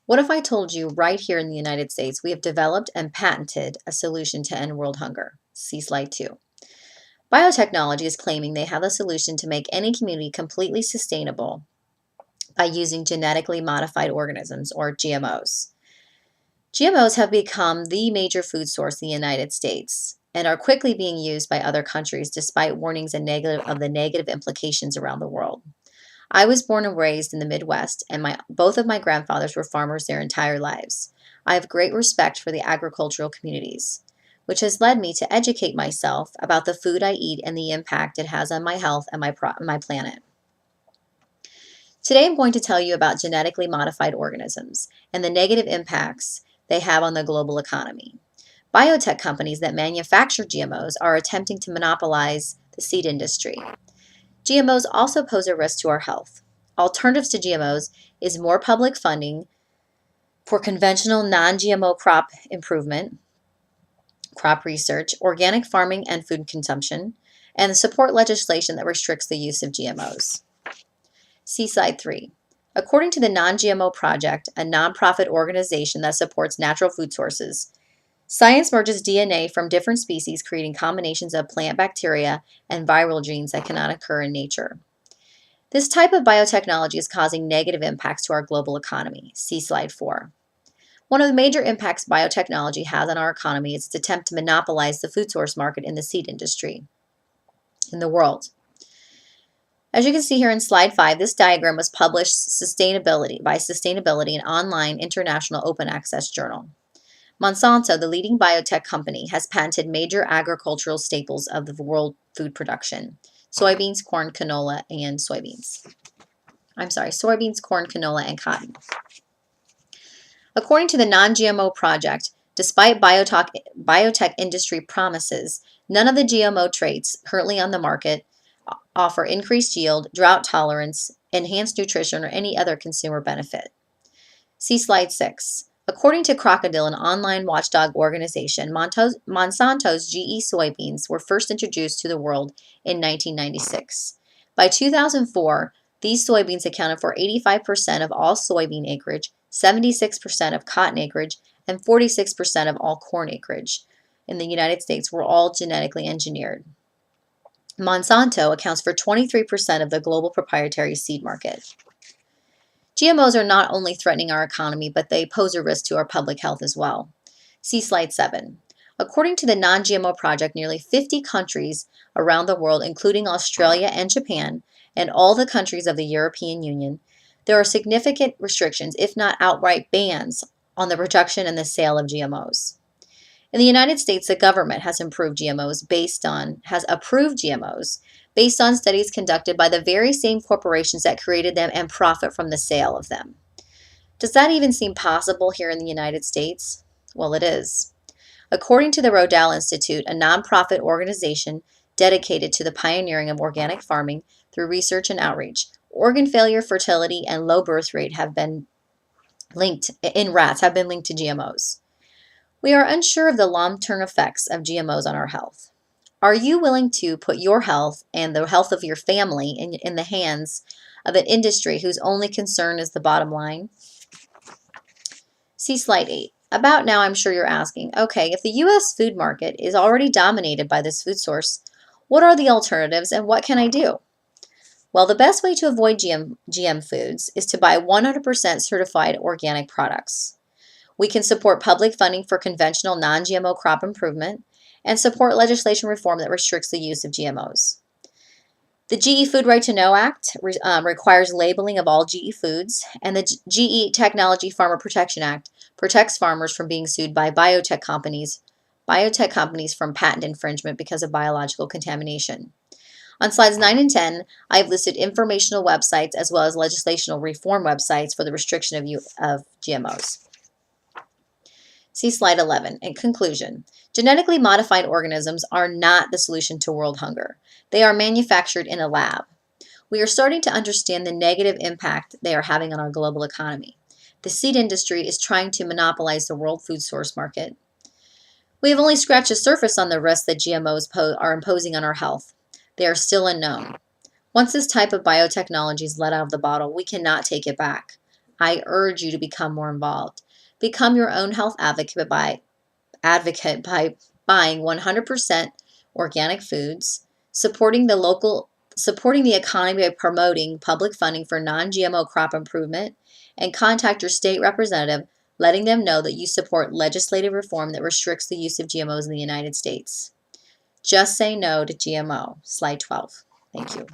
What if I told you right here in the United States we have developed and patented a solution to end world hunger? See slide 2. Biotechnology is claiming they have a solution to make any community completely sustainable by using genetically modified organisms, or GMOs. GMOs have become the major food source in the United States and are quickly being used by other countries despite warnings of the negative implications around the world. I was born and raised in the Midwest, and both of my grandfathers were farmers their entire lives. I have great respect for the agricultural communities, which has led me to educate myself about the food I eat and the impact it has on my health and my planet. Today I'm going to tell you about genetically modified organisms and the negative impacts they have on the global economy. Biotech companies that manufacture GMOs are attempting to monopolize the seed industry. GMOs also pose a risk to our health. Alternatives to GMOs is more public funding for conventional non-GMO crop improvement, crop research, organic farming, and food consumption, and support legislation that restricts the use of GMOs. See slide 3. According to the Non-GMO Project, a nonprofit organization that supports natural food sources, science merges DNA from different species, creating combinations of plant bacteria and viral genes that cannot occur in nature. This type of biotechnology is causing negative impacts to our global economy. See slide 4. One of the major impacts biotechnology has on our economy is its attempt to monopolize the food source market in the seed industry in the world. As you can see here in slide 5, this diagram was published by Sustainability, an online international open access journal. Monsanto, the leading biotech company, has patented major agricultural staples of the world food production: soybeans, corn, canola, and soybeans, corn, canola, and cotton. According to the Non-GMO Project, despite biotech industry promises, none of the GMO traits currently on the market offer increased yield, drought tolerance, enhanced nutrition, or any other consumer benefit. See slide 6. According to Crocodile, an online watchdog organization, Monsanto's GE soybeans were first introduced to the world in 1996. By 2004, these soybeans accounted for 85% of all soybean acreage, 76% of cotton acreage, and 46% of all corn acreage in the United States were all genetically engineered. Monsanto accounts for 23% of the global proprietary seed market. GMOs are not only threatening our economy, but they pose a risk to our public health as well. See slide 7. According to the Non-GMO Project, nearly 50 countries around the world, including Australia and Japan, and all the countries of the European Union, there are significant restrictions, if not outright bans, on the production and the sale of GMOs. In the United States, the government has approved GMOs based on studies conducted by the very same corporations that created them and profit from the sale of them. Does that even seem possible here in the United States? Well, it is. According to the Rodale Institute, a nonprofit organization dedicated to the pioneering of organic farming through research and outreach, organ failure, fertility, and low birth rate have been linked to GMOs. We are unsure of the long-term effects of GMOs on our health. Are you willing to put your health and the health of your family in the hands of an industry whose only concern is the bottom line? See slide 8. About now, I'm sure you're asking, okay, if the U.S. food market is already dominated by this food source, what are the alternatives and what can I do? Well, the best way to avoid GM foods is to buy 100% certified organic products. We can support public funding for conventional non-GMO crop improvement and support legislation reform that restricts the use of GMOs. The GE Food Right to Know Act requires labeling of all GE foods, and the GE Technology Farmer Protection Act protects farmers from being sued by biotech companies from patent infringement because of biological contamination. On slides 9 and 10, I have listed informational websites as well as legislational reform websites for the restriction of GMOs. See slide 11. In conclusion, genetically modified organisms are not the solution to world hunger. They are manufactured in a lab. We are starting to understand the negative impact they are having on our global economy. The seed industry is trying to monopolize the world food source market. We have only scratched the surface on the risks that GMOs are imposing on our health. They are still unknown. Once this type of biotechnology is let out of the bottle, we cannot take it back. I urge you to become more involved. Become your own health advocate by buying 100% organic foods, supporting the economy by promoting public funding for non-GMO crop improvement, and contact your state representative, letting them know that you support legislative reform that restricts the use of GMOs in the United States. Just say no to GMO. Slide 12. Thank you.